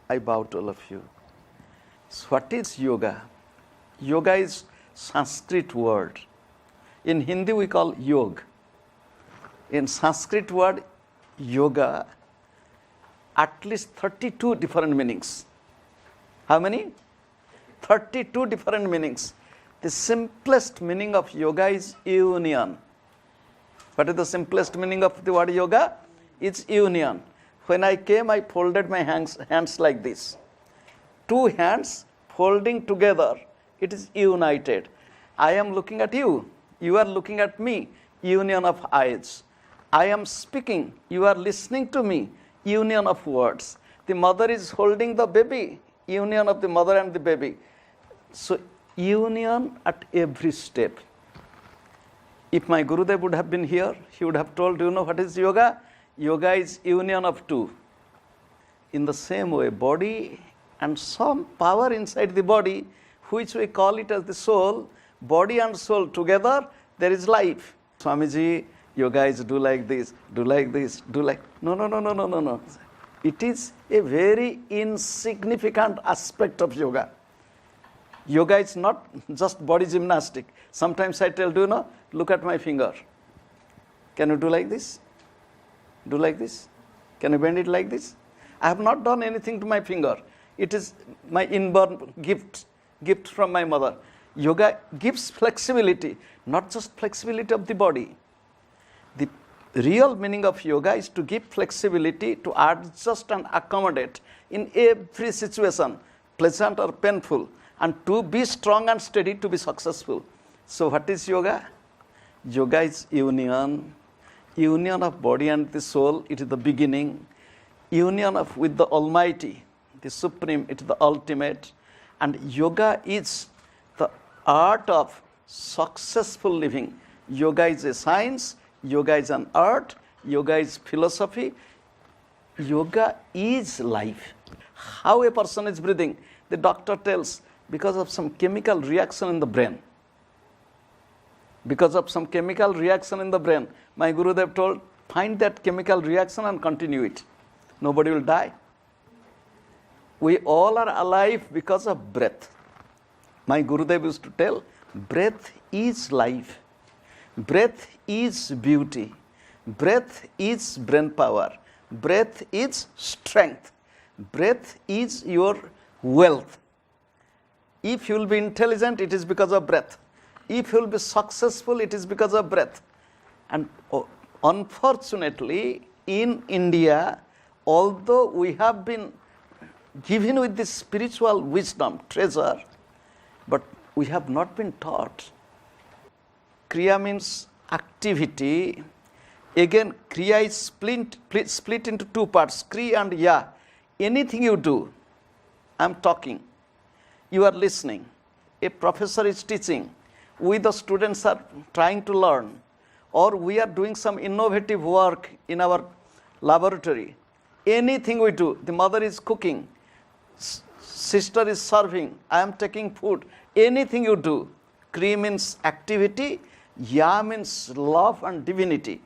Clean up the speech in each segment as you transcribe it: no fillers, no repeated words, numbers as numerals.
I bow to all of you. So what is yoga? Yoga is Sanskrit word. In Hindi we call yog. In Sanskrit word yoga, at least 32 different meanings. How many? 32 different meanings. The simplest meaning of yoga is union. What is the simplest meaning of the word yoga? It's union. When I came, I folded my hands like this. Two hands folding together, it is united. I am looking at you, you are looking at me, union of eyes. I am speaking, you are listening to me, union of words. The mother is holding the baby, union of the mother and the baby. So, union at every step. If my Gurudev would have been here, he would have told, do you know what is yoga? Yoga is union of two. In the same way, body and some power inside the body, which we call it as the soul, body and soul together, there is life. Swamiji, you guys do like this, do like this, do like... No. It is a very insignificant aspect of yoga. Yoga is not just body gymnastic. Sometimes I tell, do you know, look at my finger. Can you do like this? Do like this? Can you bend it like this? I have not done anything to my finger. It is my inborn gift from my mother. Yoga gives flexibility, not just flexibility of the body. The real meaning of yoga is to give flexibility to adjust and accommodate in every situation, pleasant or painful, and to be strong and steady to be successful. So what is yoga? Yoga is union of body and the soul, it is the beginning. Union with the Almighty, the Supreme, it is the ultimate. And yoga is the art of successful living. Yoga is a science, yoga is an art, yoga is philosophy. Yoga is life. How a person is breathing, the doctor tells, because of some chemical reaction in the brain. Because of some chemical reaction in the brain. My Gurudev told, find that chemical reaction and continue it. Nobody will die. We all are alive because of breath. My Gurudev used to tell, breath is life. Breath is beauty. Breath is brain power. Breath is strength. Breath is your wealth. If you will be intelligent, it is because of breath. If you will be successful, it is because of breath. And unfortunately, in India, although we have been given with this spiritual wisdom, treasure, but we have not been taught. Kriya means activity. Again, Kriya is split into two parts, Kri and Ya. Anything you do, I am talking, you are listening. A professor is teaching, we the students are trying to learn, or we are doing some innovative work in our laboratory. Anything we do, the mother is cooking, sister is serving, I am taking food. Anything you do, Kri means activity, Ya means love and divinity.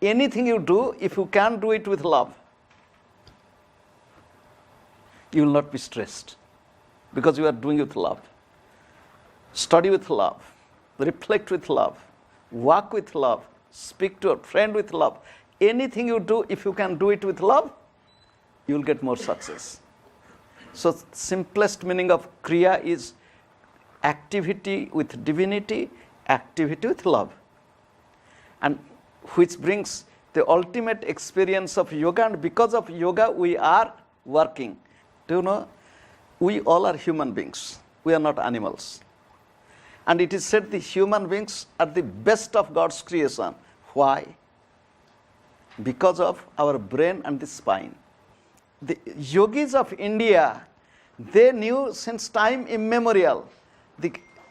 Anything you do, if you can do it with love, you will not be stressed because you are doing it with love. Study with love, reflect with love, walk with love, speak to a friend with love. Anything you do, if you can do it with love, you will get more success. So, simplest meaning of Kriya is activity with divinity, activity with love. And which brings the ultimate experience of yoga, and because of yoga we are working. Do you know, we all are human beings, we are not animals. And it is said the human beings are the best of God's creation. Why? Because of our brain and the spine. The yogis of India, they knew since time immemorial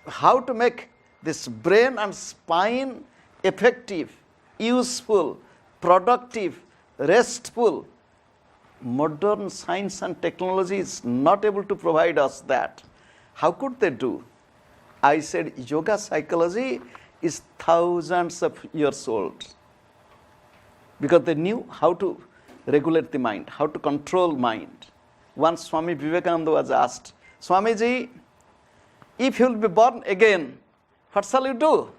how to make this brain and spine effective, useful, productive, restful. Modern science and technology is not able to provide us that. How could they do? I said yoga psychology is thousands of years old, because they knew how to regulate the mind, how to control mind. Once Swami Vivekananda was asked, Swamiji, if you will be born again, what shall you do?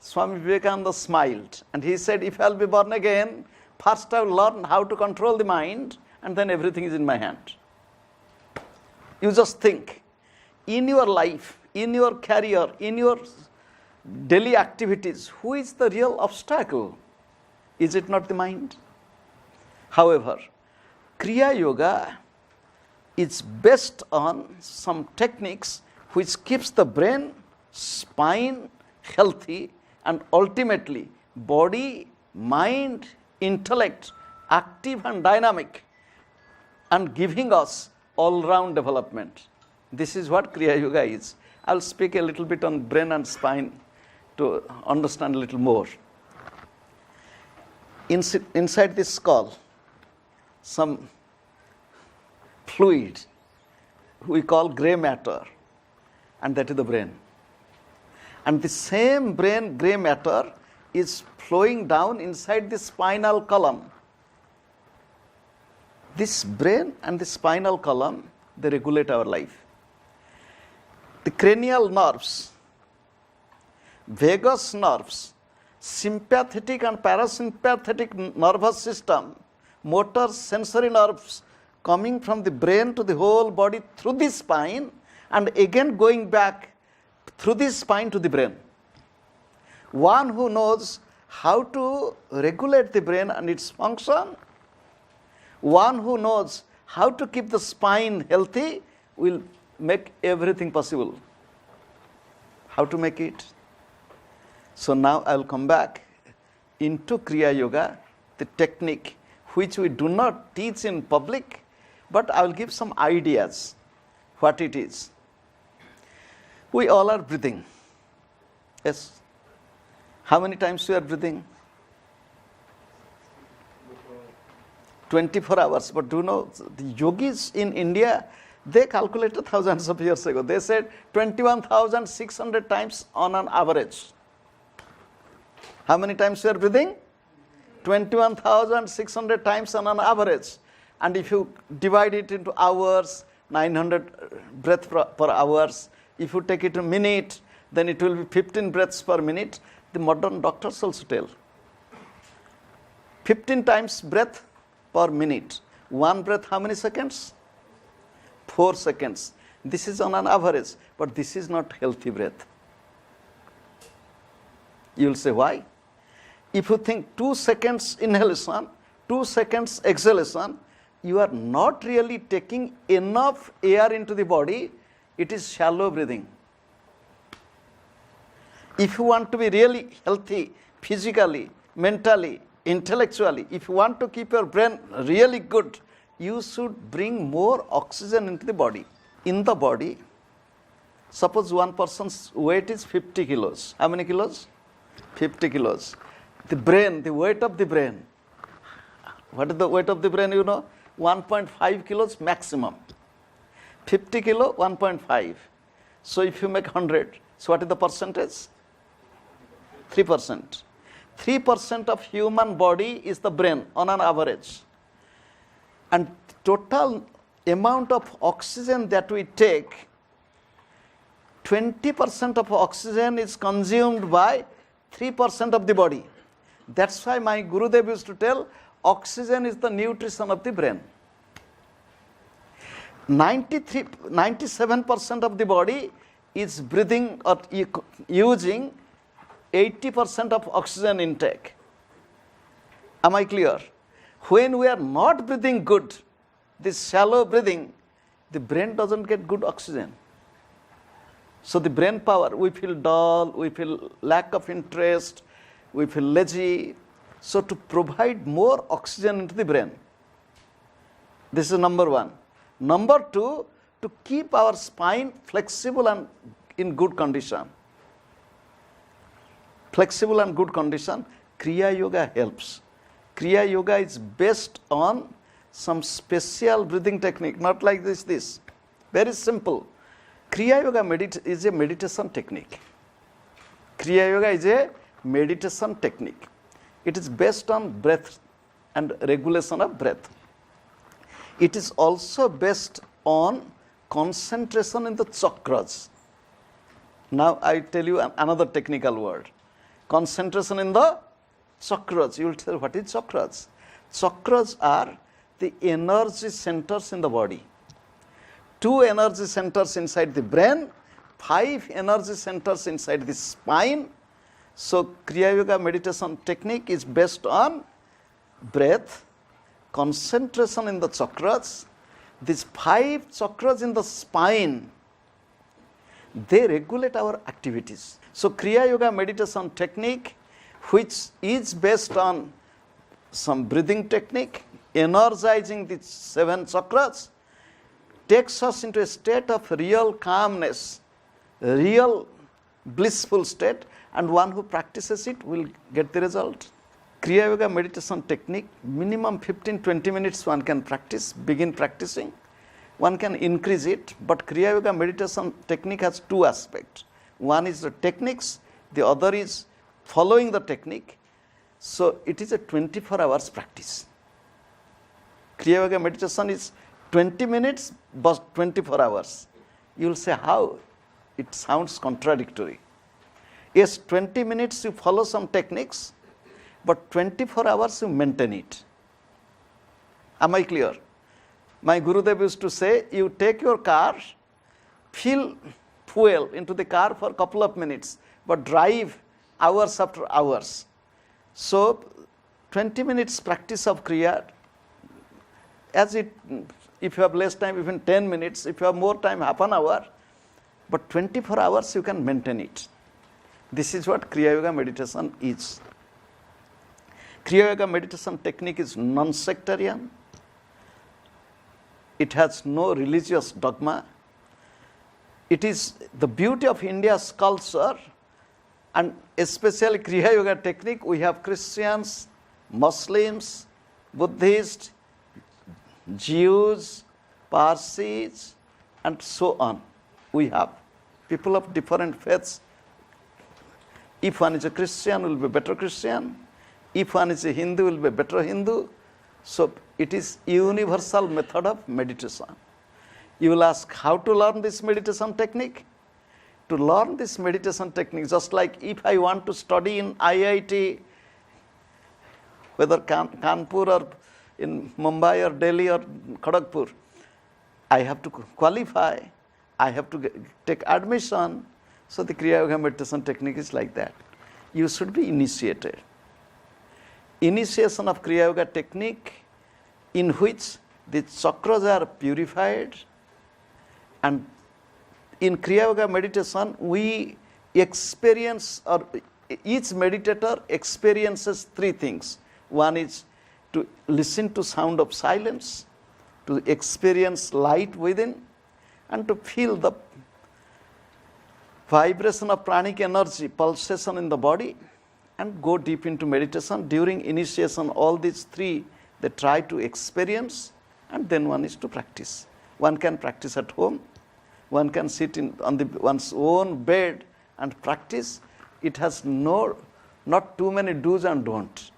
Swami Vivekananda smiled and he said, if I will be born again, first I will learn how to control the mind and then everything is in my hand. You just think, in your life, in your career, in your daily activities, who is the real obstacle? Is it not the mind? However, Kriya Yoga is based on some techniques which keeps the brain, spine healthy and ultimately body, mind, intellect active and dynamic and giving us all-round development. This is what Kriya Yoga is. I'll speak a little bit on brain and spine to understand a little more. Inside this skull, some fluid we call grey matter, and that is the brain. And the same brain grey matter is flowing down inside the spinal column. This brain and the spinal column, they regulate our life. The cranial nerves, vagus nerves, sympathetic and parasympathetic nervous system, motor sensory nerves coming from the brain to the whole body through the spine and again going back through the spine to the brain. One who knows how to regulate the brain and its function, one who knows how to keep the spine healthy will make everything possible. How to make it? So now I will come back into Kriya Yoga, the technique which we do not teach in public, but I will give some ideas what it is. We all are breathing. Yes. How many times we are breathing? 24 hours. But do you know, the yogis in India, they calculated thousands of years ago. They said 21,600 times on an average. How many times we are breathing? 21,600 times on an average. And if you divide it into hours, 900 breaths per hours. If you take it a minute, then it will be 15 breaths per minute. The modern doctors also tell 15 times breath per minute. One breath, how many seconds? 4 seconds. This is on an average, but this is not healthy breath. You will say, why? If you think 2 seconds inhalation, 2 seconds exhalation, you are not really taking enough air into the body. It is shallow breathing. If you want to be really healthy, physically, mentally, intellectually, if you want to keep your brain really good, you should bring more oxygen into the body. In the body, suppose one person's weight is 50 kilos. How many kilos? 50 kilos. The brain, the weight of the brain. What is the weight of the brain, you know? 1.5 kilos maximum. 50 kilo, 1.5. So if you make 100, so what is the percentage? 3%. 3% of human body is the brain on an average. And total amount of oxygen that we take, 20% of oxygen is consumed by 3% of the body. That's why my Gurudev used to tell, oxygen is the nutrition of the brain. 97% of the body is breathing or using 80% of oxygen intake. Am I clear? When we are not breathing good, this shallow breathing, the brain doesn't get good oxygen. So the brain power, we feel dull, we feel lack of interest, we feel lazy. So to provide more oxygen into the brain, this is number one. Number two, to keep our spine flexible and in good condition. Flexible and good condition, Kriya Yoga helps. Kriya Yoga is based on some special breathing technique, not like this. Very simple. Kriya Yoga is a meditation technique. Kriya Yoga is a meditation technique. It is based on breath and regulation of breath. It is also based on concentration in the chakras. Now I tell you another technical word. Concentration in the chakras. You will tell, what is chakras? Chakras are the energy centers in the body. 2 energy centers inside the brain, 5 energy centers inside the spine. So Kriya Yoga meditation technique is based on breath, concentration in the chakras. These 5 chakras in the spine, they regulate our activities. So Kriya Yoga meditation technique, which is based on some breathing technique, energizing the 7 chakras, takes us into a state of real calmness, real blissful state, and one who practices it will get the result. Kriya Yoga meditation technique, minimum 15-20 minutes one can practice, begin practicing. One can increase it, but Kriya Yoga meditation technique has 2 aspects. One is the techniques, the other is following the technique. So it is a 24 hours practice. Kriya Yoga meditation is 20 minutes but 24 hours. You will say, how? It sounds contradictory. Yes, 20 minutes you follow some techniques, but 24 hours you maintain it. Am I clear? My Gurudev used to say, you take your car, fill fuel into the car for a couple of minutes, but drive hours after hours. So 20 minutes practice of Kriya, if you have less time, even 10 minutes, if you have more time, half an hour, but 24 hours you can maintain it. This is what Kriya Yoga meditation is. Kriya Yoga meditation technique is non-sectarian. It has no religious dogma. It is the beauty of India's culture, and especially Kriya Yoga technique. We have Christians, Muslims, Buddhists, Jews, Parsis, and so on. We have people of different faiths. If one is a Christian, will be better Christian. If one is a Hindu, will be better Hindu. So it is universal method of meditation. You will ask, how to learn this meditation technique? To learn this meditation technique, just like if I want to study in IIT, whether Kanpur or in Mumbai or Delhi or Kharagpur, I have to qualify, I have to take admission. So the Kriya Yoga meditation technique is like that. You should be initiated. Initiation of Kriya Yoga technique, in which the chakras are purified, and in Kriya Yoga meditation we experience, or each meditator experiences 3 things. One is to listen to sound of silence, to experience light within, and to feel the vibration of pranic energy, pulsation in the body, and go deep into meditation. During initiation, all these 3 they try to experience, and then one is to practice. One can practice at home. One can sit on one's own bed and practice. It has not too many do's and don'ts.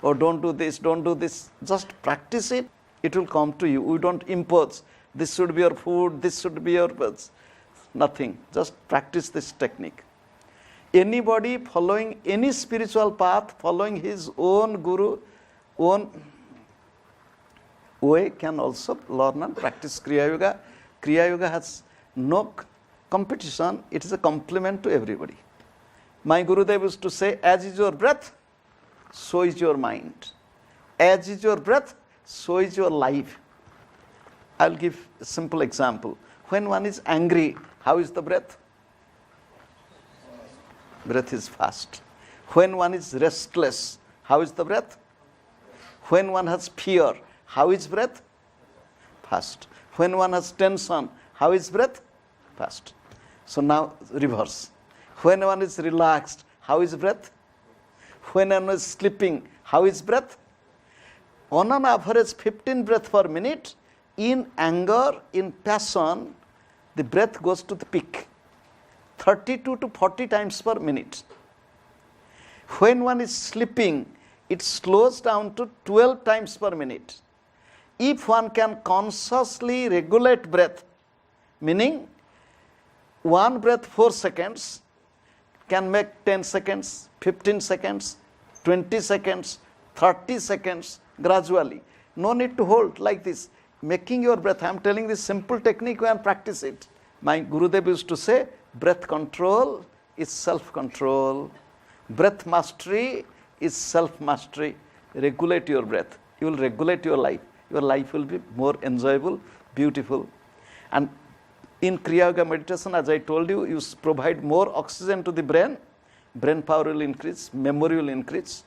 Or don't do this, don't do this. Just practice it. It will come to you. We don't impose. This should be your food. This should be your nothing. Just practice this technique. Anybody following any spiritual path, following his own guru, own way, can also learn and practice Kriya Yoga. Kriya Yoga has no competition. It is a complement to everybody. My Gurudev used to say, as is your breath, so is your mind. As is your breath, so is your life. I will give a simple example. When one is angry, how is the breath? Breath is fast. When one is restless, how is the breath? When one has fear, how is breath? Fast. When one has tension, how is breath? Fast. So now reverse. When one is relaxed, how is breath? When one is sleeping, how is breath? On an average 15 breaths per minute. In anger, in passion, the breath goes to the peak. 32 to 40 times per minute. When one is sleeping, it slows down to 12 times per minute. if one can consciously regulate breath, meaning one breath 4 seconds can make 10 seconds, 15 seconds, 20 seconds, 30 seconds gradually. No need to hold like this. Making your breath, I am telling this simple technique, you can practice it. My Gurudev used to say, breath control is self-control. Breath mastery is self-mastery. Regulate your breath. You will regulate your life. Your life will be more enjoyable, beautiful. And in Kriya Yoga meditation, as I told you, you provide more oxygen to the brain. Brain power will increase, memory will increase.